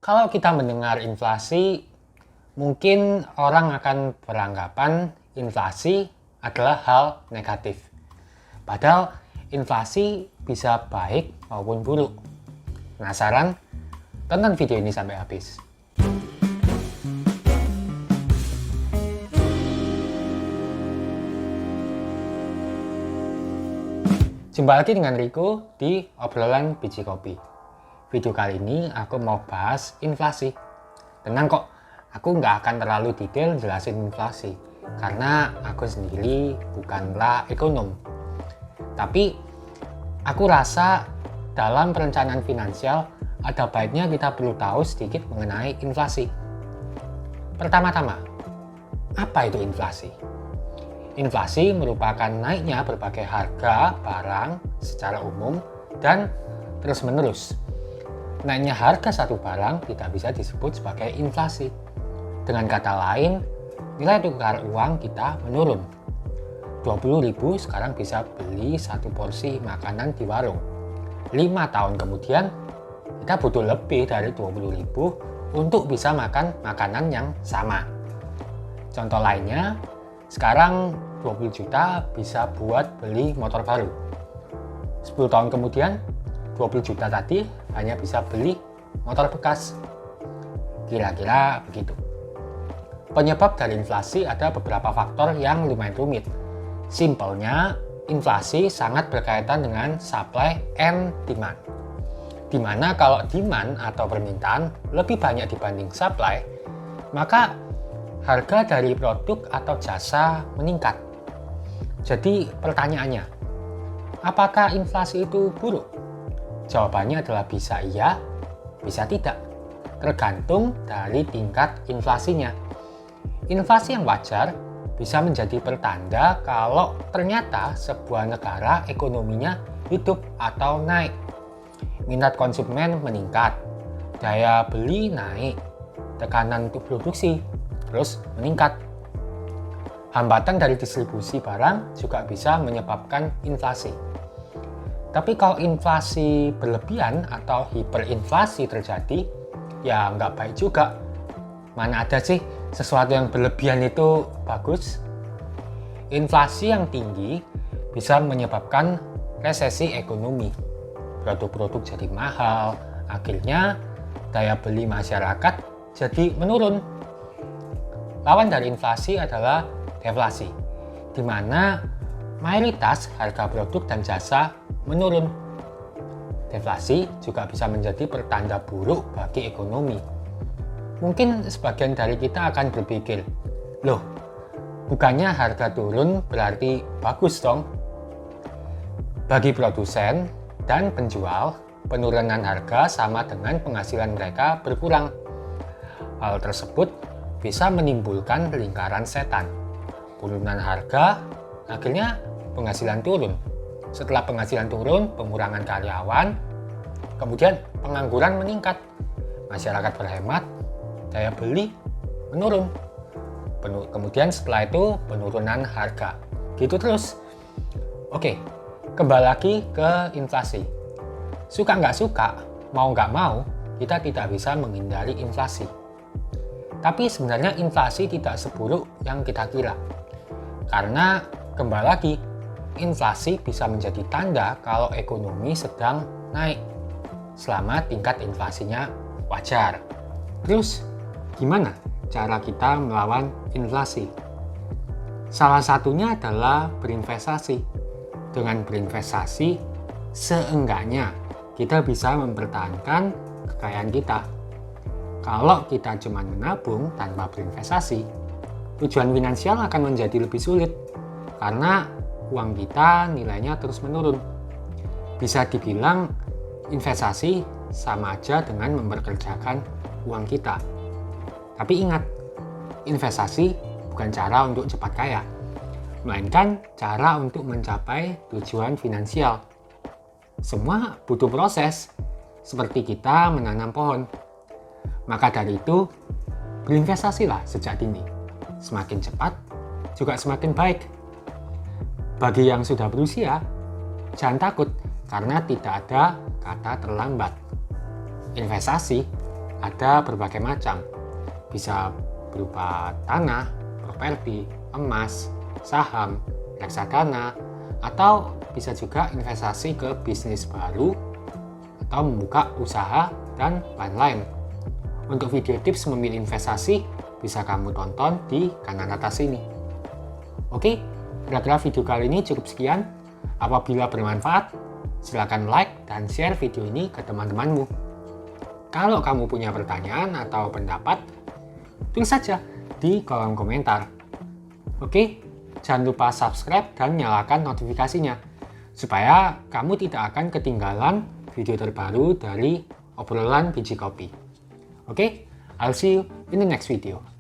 Kalau kita mendengar inflasi, mungkin orang akan beranggapan inflasi adalah hal negatif. Padahal inflasi bisa baik maupun buruk. Penasaran? Tonton video ini sampai habis. Jumpa lagi dengan Riko di obrolan biji kopi. Video kali ini aku mau bahas inflasi. Tenang kok, aku nggak akan terlalu detail jelasin inflasi karena aku sendiri bukanlah ekonom. Tapi aku rasa dalam perencanaan finansial ada baiknya kita perlu tahu sedikit mengenai inflasi. Pertama-tama, apa itu inflasi? Inflasi merupakan naiknya berbagai harga barang secara umum dan terus-menerus. Naiknya harga satu barang tidak bisa disebut sebagai inflasi. Dengan kata lain, nilai tukar uang kita menurun. 20.000 sekarang bisa beli satu porsi makanan di warung. 5 tahun kemudian, kita butuh lebih dari 20.000 untuk bisa makan makanan yang sama. Contoh lainnya, sekarang 20 juta bisa buat beli motor baru. 10 tahun kemudian, 20 juta tadi hanya bisa beli motor bekas. Kira-kira begitu. Penyebab dari inflasi ada beberapa faktor yang lumayan rumit. Simpelnya, inflasi sangat berkaitan dengan supply and demand. Dimana kalau demand atau permintaan lebih banyak dibanding supply, maka harga dari produk atau jasa meningkat. Jadi pertanyaannya, apakah inflasi itu buruk? Jawabannya adalah bisa iya, bisa tidak. Tergantung dari tingkat inflasinya. Inflasi yang wajar bisa menjadi pertanda kalau ternyata sebuah negara ekonominya hidup atau naik. Minat konsumen meningkat, daya beli naik, tekanan untuk produksi terus meningkat. Hambatan dari distribusi barang juga bisa menyebabkan inflasi. Tapi kalau inflasi berlebihan atau hiperinflasi terjadi, ya nggak baik juga. Mana ada sih sesuatu yang berlebihan itu bagus? Inflasi yang tinggi bisa menyebabkan resesi ekonomi. Produk-produk jadi mahal, akhirnya daya beli masyarakat jadi menurun. Lawan dari inflasi adalah deflasi, di mana mayoritas harga produk dan jasa menurun. Deflasi juga bisa menjadi pertanda buruk bagi ekonomi. Mungkin sebagian dari kita akan berpikir, loh, bukannya harga turun berarti bagus dong? Bagi produsen dan penjual, penurunan harga sama dengan penghasilan mereka berkurang. Hal tersebut bisa menimbulkan lingkaran setan. Penurunan harga, akhirnya penghasilan turun. Setelah penghasilan turun, pengurangan karyawan, kemudian pengangguran meningkat. Masyarakat berhemat, daya beli menurun. Kemudian setelah itu penurunan harga. Gitu terus. Oke, kembali lagi ke inflasi. Suka nggak suka, mau nggak mau, kita tidak bisa menghindari inflasi. Tapi sebenarnya inflasi tidak seburuk yang kita kira. Karena kembali lagi, inflasi bisa menjadi tanda kalau ekonomi sedang naik selama tingkat inflasinya wajar. Terus, gimana cara kita melawan inflasi? Salah satunya adalah berinvestasi. Dengan berinvestasi, seenggaknya kita bisa mempertahankan kekayaan kita. Kalau kita cuma menabung tanpa berinvestasi, tujuan finansial akan menjadi lebih sulit karena uang kita nilainya terus menurun. Bisa dibilang investasi sama aja dengan memperkerjakan uang kita. Tapi ingat, investasi bukan cara untuk cepat kaya, melainkan cara untuk mencapai tujuan finansial. Semua butuh proses, seperti kita menanam pohon. Maka dari itu, berinvestasilah sejak dini. Semakin cepat, juga semakin baik. Bagi yang sudah berusia, jangan takut karena tidak ada kata terlambat. Investasi ada berbagai macam. Bisa berupa tanah, properti, emas, saham, reksadana, atau bisa juga investasi ke bisnis baru atau membuka usaha dan lain-lain. Untuk video tips memilih investasi bisa kamu tonton di kanan atas ini. Oke, kira-kira video kali ini cukup sekian. Apabila bermanfaat, silakan like dan share video ini ke teman-temanmu. Kalau kamu punya pertanyaan atau pendapat, tulis saja di kolom komentar. Oke, jangan lupa subscribe dan nyalakan notifikasinya, supaya kamu tidak akan ketinggalan video terbaru dari obrolan biji kopi. Oke, I'll see you in the next video.